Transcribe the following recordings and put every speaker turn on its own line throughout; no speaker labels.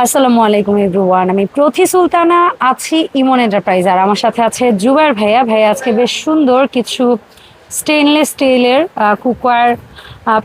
আসসালামু আলাইকুম এভরিওয়ান, আমি প্রথি সুলতানা আছি ইমন এন্টারপ্রাইজ। আর আমার সাথে আছে জুবাইর ভাইয়া। ভাইয়া আজকে বেশ সুন্দর কিছু স্টেনলেস স্টিলের কুকওয়্যার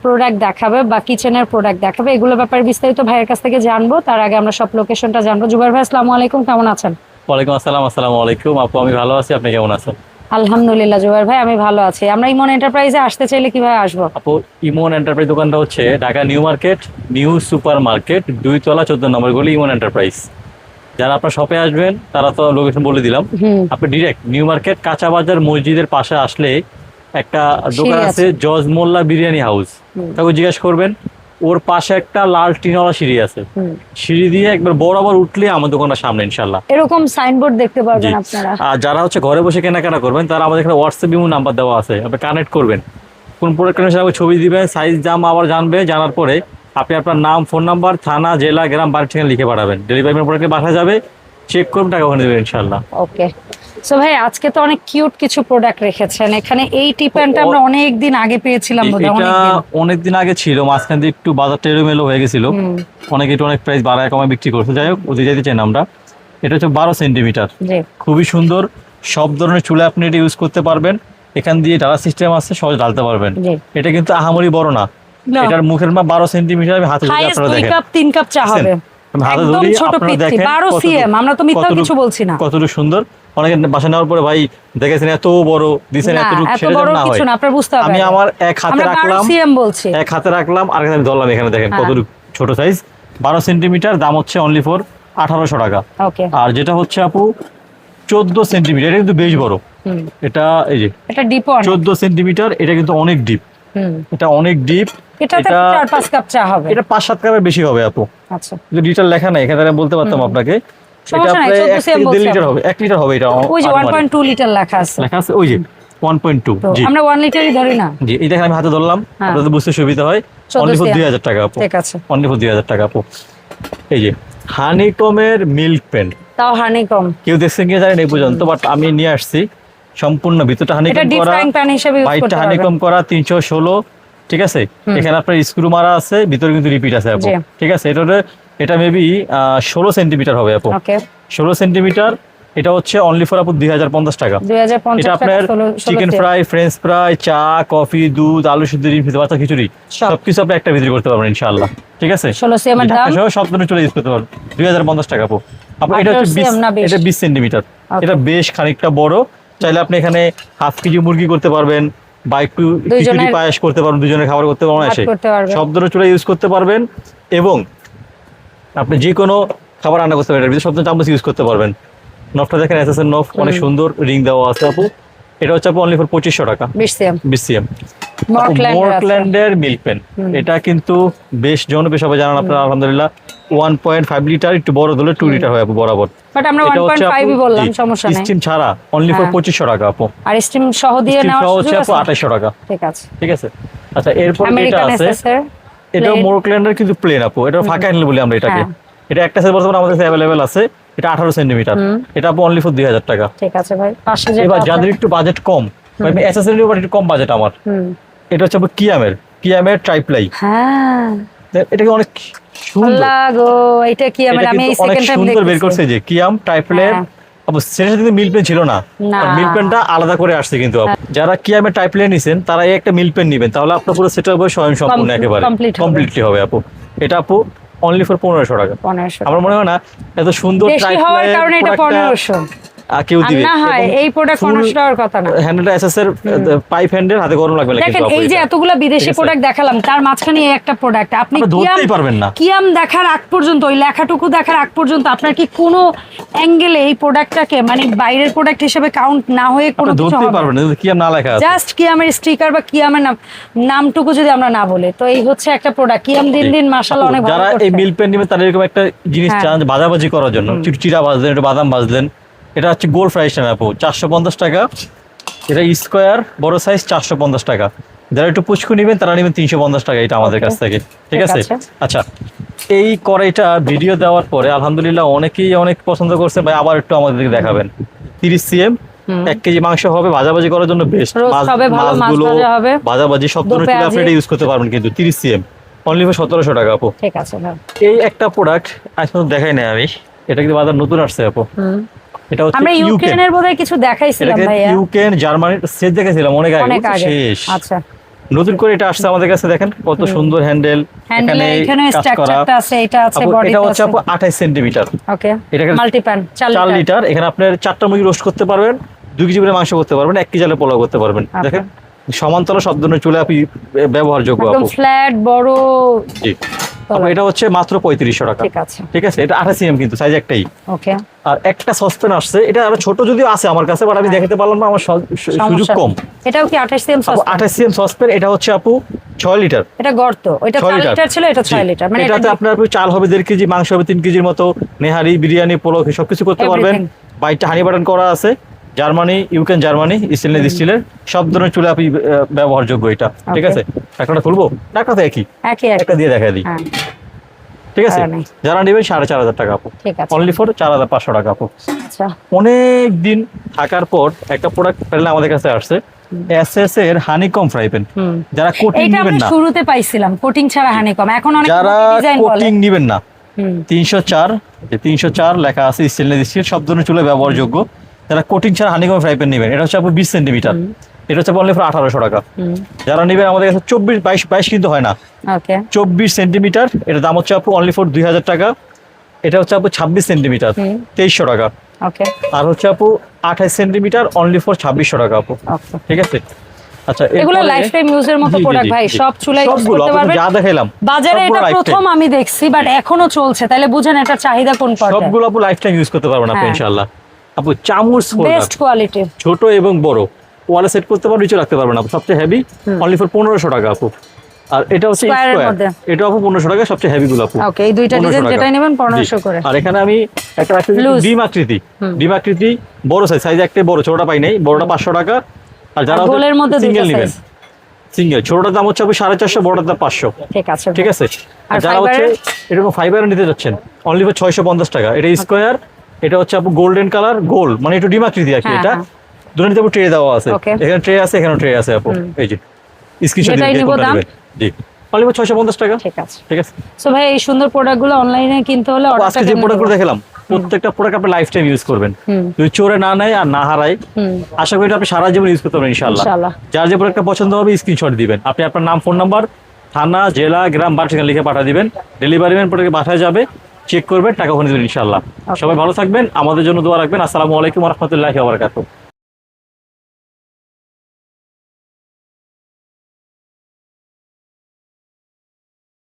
প্রোডাক্ট দেখাবে বা কিচেনের প্রোডাক্ট দেখাবে। এগুলোর ব্যাপারে বিস্তারিত ভাইয়ের কাছ থেকে জানবো। তার আগে আমরা সব লোকেশনটা জানবো। জুবাইর ভাই আসসালামু আলাইকুম, কেমন আছেন?
ওয়ালাইকুম আসসালাম। আসসালামু আলাইকুম আপু, আমি ভালো আছি, আপনি কেমন আছেন?
আলহামদুলিল্লাহ জুবাইর ভাই, আমি ভালো আছি। আমরা ইমন এন্টারপ্রাইজে আসতে চাইলে কিভাবে আসবো?
আপু, ইমন এন্টারপ্রাইজ দোকানটা হচ্ছে Dhaka new market, new super market, 2 তলা 14 নম্বর গলি, ইমন এন্টারপ্রাইজ। যারা আপনার শপে আসবেন তারা তো লোকেশন বলে দিলাম। আপনি ডিরেক্ট নিউ মার্কেট কাঁচা বাজার মসজিদের পাশে আসলে একটা দোকান আছে, জজ মোল্লা বিরিয়ানি হাউস। তাকে জিজ্ঞেস করবেন, ওর পাশে একটা লাল টিনওয়ালা সিঁড়ি আছে। সিঁড়ি দিয়ে একবার বরাবর উঠলে আমার দোকানটা সামনে ইনশাল্লাহ।
এরকম সাইনবোর্ড দেখতে পারবেন আপনারা।
আর যারা হচ্ছে ঘরে বসে কেনাকাটা করবেন তারা আমাদের এখানে হোয়াটসঅ্যাপ ইমো নাম্বার দেওয়া আছে, আপনি কানেক্ট করবেন। কোন প্রোডাক্ট ছবি দিবেন, সাইজ দাম আবার জানবে। জানার পরে আপনি আপনার নাম, ফোন নাম্বার, থানা, জেলা, গ্রাম, বাড়ি ঠিকানা লিখে পাঠাবেন। ডেলিভারি প্রোডাক্টে পাঠা যাবে, চেক করুন, টাকা ওখানে দেবেন ইনশাল্লাহ।
ওকে। সো ভাই, আজকে তো অনেক কিউট কিছু প্রোডাক্ট রেখেছেন এখানে। এই টিপ্যানটা আমরা অনেক দিন আগে পেয়েছিলাম বোধহয়।
এটা অনেক দিন আগে ছিল, মাঝখান দিয়ে একটু বাজারটা এলোমেলো হয়ে গেছিল, অনেকে একটু অনেক প্রাইস বাড়ায় কমায় বিক্রি করছে। যাই হোক, ওদের যেতে চাই না আমরা। এটা হচ্ছে 12 সেন্টিমিটার, খুবই সুন্দর। সব ধরনের চুলে আপনি এটা ইউজ করতে পারবেন। এখান দিয়ে ডালা সিস্টেম আছে, সহজে ঢালতে পারবেন। এটা কিন্তু আহামরি বড় না, এটার মুখের মাপ 12 সেন্টিমিটার। আমি হাতে ধরে আপনারা দেখেন,
3 কাপ চা হবে।
হাতে ধরে আপনারা দেখেন
12 সিএম, আমরা তো মিথ্যা কিছু বলছি না।
কতটুকু সুন্দর। অনেকে বাসা নেওয়ার পরে ভাই দেখেছেন এত বড় দিছেন, এতটুকু সেটা না হয়।
আপনারা বুঝতে হবে,
আমি আমার এক হাতে রাখলাম,
সিএম বলছি,
এক হাতে রাখলাম, আর আমি ধরলাম। এখানে দেখেন কতটুকু ছোট সাইজ, 12 সেন্টিমিটার। দাম হচ্ছে অনলি ফর 1800 টাকা। আর যেটা হচ্ছে আপু 14 সেন্টিমিটার, এটা কিন্তু বেশ বড়। এটা এই যে এটা ডিপ 14 সেন্টিমিটার, এটা কিন্তু অনেক ডিপ। এটা অনেক ডিপ।
এটা 4-5 কাপ চা হবে।
এটা 5-7 কাপের বেশি হবে আপু।
আচ্ছা,
কিন্তু লিটার লেখা নাই এখানে, আমি বলতে পারতাম আপনাকে। এটা প্রায় 1 লিটার হবে, 1 লিটার হবে। এটা
ওই যে 1.2 লিটার লেখা আছে,
লেখা আছে ওই যে 1.2। জি,
আমরা 1 লিটারই ধরি না।
জি, এই দেখেন আমি হাতে ধরলাম, আপনাদের বুঝতে সুবিধা হয়। অনলি ফর 2000 টাকা আপু। ঠিক আছে, অনলি ফর 2000 টাকা আপু। এই যে হানিকমের মিল্ক পেন, তাও হানিকম কেউ দেখছেন কি জানেন এই পর্যন্ত, বাট আমি নিয়ে আসছি সম্পূর্ণ ভিতরটা হানিকম করা, বাইটটা হানিকম করা, 316। ঠিক আছে, এখানে আপনার স্ক্রু মারা আছে, ভিতরে কিন্তু রিপিট আছে আপু। ঠিক আছে, এটা মেবি 16 সেন্টিমিটার হবে আপু। 16 সেন্টিমিটার। এটা হচ্ছে অনলি ফর আপু 2050 টাকা। এটা আপনার চিকেন ফ্রাই, ফ্রেঞ্চ ফ্রাই, চা, কফি, দুধ, আলু সিদ্ধ, ডিম সিদ্ধ, বাচ্চা খিচুড়ি সবকিছু আপনি একটা ভিতরে করতে পারবেন ইনশাআল্লাহ। ঠিক আছে, 16 সিএম এর দাম সব ধরনের চলে ইউজ করতে পারবেন, 2050 টাকা আপু। আপনার এটা হচ্ছে 20 সেন্টিমিটার। এটা বেশ খানিকটা বড়। চাইলে আপনি এখানে হাফ কেজি মুরগি করতে পারবেন, বা একটু খিচুড়ি পায়েস করতে পারবেন, দুজনের খাবার করতে পারবেন, সব ধরনের চুলা ইউজ করতে পারবেন। এবং আপনি যে কোনো খাবার রান্না করতে পারবেন, সব ধরনের চামচ ইউজ করতে পারবেন। নফটা দেখেন, এসএসএন নফ, অনেক সুন্দর রিং দেওয়া আছে আপু। এটা হচ্ছে আপু অনলি ফর 2500 টাকা, 20 সিএম। মর্কল্যান্ডের মিল্ক পেন, এটা কিন্তু বেশ জনপ্রিয়, সবাই জানেন আপনারা আলহামদুলিল্লাহ। 1.5 লিটার, একটু বড় হলে 2 লিটার হয় আপু বরাবর। বাট আমরা 1.5ই বললাম, সমস্যা নাই। স্টিম ছাড়া অনলি ফর 2500 টাকা আপু। আর স্টিম সহ দিয়ে নেওয়া হচ্ছে আপু 2800 টাকা। ঠিক আছে, ঠিক আছে। আচ্ছা, এরপর এটা আছে, এটা মর্কল্যান্ডের কিন্তু প্লেন আপু, এটা ফাঁকা হ্যান্ডেল বলি আমরা এটাকে। এটা একটা সাইজ বর্তমানে আমাদের কাছে अवेलेबल আছে, এটা 18 সেন্টিমিটার। এটা আপু অনলি ফর 2000 টাকা। ঠিক আছে ভাই, পাশে যে এবার যাদের একটু বাজেট কম, ভাই অ্যাকসেসরিজ উপর একটু কম বাজেট আমার, এটা হচ্ছে আপু কিয়ামের ট্রাইপ্লাই। হ্যাঁ, এটা অনেক সুন্দর লাগো। এটা কিয়ামের আমি এই সেকেন্ড টাইম দেখছি, সুন্দর বের করছে যে কিয়াম ট্রাইপ্লাই আপু। সেটা কিন্তু মিল্ক পেন ছিল না, মিল্ক পেনটা আলাদা করে আসছে। কিন্তু যারা কিয়ামের টাইপ্লাই নিছেন তারা এই একটা মিল্ক পেন নেবেন, তাহলে আপনার পুরো সেটআপ হবে স্বয়ং সম্পূর্ণ, একেবারে কমপ্লিটলি হবে আপু। এটা আপু অনলি ফর 1500 টাকা। আমার মনে হয় না এত সুন্দর ট্রাইপ্লাই কারণে এটা 1500 কেউ দিবে না। হয় এই প্রোডাক্ট 1500 টাকার কথা না। হ্যান্ডেলটা এসএস এর পাইপ হ্যান্ডেল, হাতে গরম লাগবে না। দেখেন এই যে এতগুলা বিদেশি প্রোডাক্ট দেখালাম, তার মাঝখানে এই একটা প্রোডাক্ট আপনি ধরতেই পারবেন না। কিয়াম দেখার আগ পর্যন্ত, ওই লেখাটুকু দেখার আগ পর্যন্ত আপনার কি কোনো অ্যাঙ্গেলে এই প্রোডাক্টটাকে মানে বাইরের প্রোডাক্ট হিসেবে কাউন্ট না হয়ে কোনো কিছু ধরতেই পারবেন না যদি কিয়াম না লেখা আছে। জাস্ট কিয়ামের স্টিকার বা কিয়ামের নামটুকু যদি আমরা না বলে, তো এই হচ্ছে একটা প্রোডাক্ট। কিয়াম দিন দিন মাশাআল্লাহ অনেক ভালো করছে। যারা এই মিল্ক পেন নেবেন তারা এরকম একটা জিনিস চান ভাজাভাজি করার জন্য, চিড়া ভাজলেন, একটু বাদাম ভাজলেন। এটা হচ্ছে গোল্ড ফ্রাইস আপু, 450 টাকা। এটা স্কোয়ার বড় সাইজ 450 টাকা। যারা একটু পুচকু নেবেন তারা নেবেন 350 টাকা, এটা আমাদের কাছ থেকে। ঠিক আছে, আচ্ছা। এই কড়াইটা ভিডিও দেওয়ার পরে আলহামদুলিল্লাহ অনেকেই অনেক পছন্দ করছে, ভাই আবার একটু আমাদেরকে দেখাবেন। 30 সিএম, 1 কেজি মাংস হবে, ভাজাভাজি করার জন্য বেস্ট। মাছগুলো ভাজাভাজি সব ধরনের চুলা আপনি এটা ইউজ করতে পারবেন, কিন্তু 30 সিএম অনলি ফর 1700 টাকা আপু।
ঠিক আছে ভাই।
এই একটা প্রোডাক্ট আজ পর্যন্ত দেখাই নাই আমি, এটা কিন্তু বাজার নতুন আসছে আপু। এটা হচ্ছে
আমরা ইউক্রেনের বোধহয় কিছু দেখাইছিলাম ভাইয়া,
ইউক্রেন জার্মানির সেট দেখাইছিলাম অনেক আগে, শেষ।
আচ্ছা,
নতুন করে এটা আসছে আমাদের কাছে, দেখেন কত সুন্দর হ্যান্ডেল,
এখানে স্ট্রাকচারটা আছে, এটা আছে বডিটা।
এটা হচ্ছে আপু 28 সেন্টিমিটার।
ওকে,
এটা
মাল্টিপ্যান
4 লিটার। এখানে আপনি 4টা মুরগি রোস্ট করতে পারবেন, 2 কেজি করে মাংস করতে পারবেন, 1 কেজি জালে পোলাও করতে পারবেন। দেখেন সমান্তরাল সব ধরনের চুলা আপনি ব্যবহারযোগ্য আপু,
একদম ফ্ল্যাট বড়।
জি আপু, এটা হচ্ছে মাত্র 3500 টাকা।
ঠিক আছে,
ঠিক আছে, এটা 28 সিএম কিন্তু সাইজ একটাই।
ওকে।
আর একটা সসপ্যান আসছে, এটা আরো ছোট যদিও আছে আমার কাছে, বাট আমি দেখাতে পারলাম না, আমার সুযোগ কম।
এটাও কি 28 সিএম সসপ্যান?
28 সিএম সসপ্যান, এটা হচ্ছে আপু 6 লিটার।
এটা গর্ত, ওইটা 4 লিটার ছিল, এটা 6 লিটার। মানে
এটাতে আপনার চাল হবে 1.5 কেজি, মাংস হবে 3 কেজির মতো, নেহারি, বিরিয়ানি, পোলাও সবকিছু করতে পারবেন। বাইটটা হানি বাটন করা আছে, জার্মানি, ইউক্রেন জার্মানি, স্টেনলেস স্টিলের সব ধরনের চুলা আপনি ব্যবহারযোগ্য এটা। ঠিক আছে, একটা খুলবো, একটা তো একই, একটা দিয়ে দেখা দিই। ঠিক আছে, যারা নেবেন 4500 টাকা আপু, অনলি ফর 4500 টাকা আপু।
আচ্ছা,
অনেক দিন থাকার পর একটা প্রোডাক্ট পেলে আমাদের কাছে আসছে, এসএস এর হানিকম ফ্রাই প্যান। যারা কোটিং নেবেন না,
শুরুতে পাইছিলাম কোটিং ছাড়া হানিকম, এখন অনেক
যারা কোটিং নেবেন না, 304 লেখা আছে, স্টেনলেস স্টিল সব ধরনের চুলা ব্যবহারযোগ্য। যারা কোটিং ছাড়া হানিকম ফ্রাই প্যান নেবেন, এটা হচ্ছে আপু 20 সেন্টিমিটার, এটা হচ্ছে অনলি ফর 1800 টাকা। যারা নেবেন আমাদের কাছে 22 কিন্তু হয় না, 24 সেন্টিমিটার, এটা দাম হচ্ছে আপু অনলি ফর 2000 টাকা। এটা হচ্ছে আপু 26 সেন্টিমিটার, 2300 টাকা। আর হচ্ছে আপু 28 সেন্টিমিটার, অনলি ফর 2600 টাকা আপু। ঠিক আছে, আচ্ছা,
এগুলো লাইফ টাইম ইউজের মতো প্রোডাক্ট ভাই, সব চুলায় ইউজ করতে পারবেন।
যা দেখাইলাম
বাজারে এটা প্রথম আমি দেখছি, বাট এখনো চলছে, তাহলে বুঝেন এটা চাহিদা কোন পর্যায়ে।
সবগুলো আপু লাইফ টাইম ইউজ করতে পারবেন আপনি ইনশাআল্লাহ। আপু চামচ
বেস্ট কোয়ালিটি,
ছোট এবং বড় ওয়ালে সেট করতে পারবেন, নিচে রাখতে পারবেন আপু। সবচেয়ে হেভি অনলি ফর 1500 টাকা আপু। আর এটা হচ্ছে স্কয়ার, এটা আপু 1500 টাকা, সবচেয়ে হেভি গুলো আপু।
ওকে, এই দুইটা ডিজাইন যেটাই নেবেন 1500 করে।
আর এখানে আমি একটা ডিম আকৃতি বড় সাইজ একটাই বড়, ছোটটা পাই নাই, বড়টা 500 টাকা। আর যারা
গোলের মধ্যে
সিঙ্গেল নেবেন, সিঙ্গেল ছোটটার দাম হচ্ছে আপু 450, বড়টার দাম 500।
ঠিক আছে,
ঠিক আছে। আর যারা হচ্ছে এরকম ফাইবার নিতে যাচ্ছেন, অনলি ফর 650 টাকা। এটা স্কয়ার, এটা হচ্ছে আপু গোল্ডেন কালার, গোল মানে একটু ডিম আকৃতি আর কি। এটা দুটোতে আপু ট্রে দেওয়া আছে, এখানে ট্রে আছে, এখানে ট্রে আছে আপু। এই যে স্ক্রিনশট দিয়ে দিবেন। জি, অনলি ফর 650 টাকা। ঠিক আছে, ঠিক আছে।
সো ভাই, এই সুন্দর প্রোডাক্টগুলো অনলাইনে কিনতে হলে
আজকে যে প্রোডাক্টগুলো দেখালাম, প্রত্যেকটা প্রোডাক্ট আপনি লাইফ টাইম ইউজ করবেন, যদি চোরে না নেয় আর না হারায়। আশা করি আপনি সারা জীবন ইউজ করতে পারবেন ইনশাআল্লাহ। যার যে প্রোডাক্টটা পছন্দ হবে স্ক্রিনশট দিবেন, আপনি আপনার নাম, ফোন নাম্বার, থানা, জেলা, গ্রাম, বাড়ি ঠিকানা লিখে পাঠিয়ে দিবেন। ডেলিভারি ম্যান প্রোডাক্ট বাসায় যাবে, চেক করবেন, টাকা ওখানে দিবেন ইনশাআল্লাহ। সবাই ভালো থাকবেন, আমাদের জন্য দোয়া রাখবেন। আসসালামু আলাইকুম ওয়া রাহমাতুল্লাহি ওয়া বারাকাতুহু।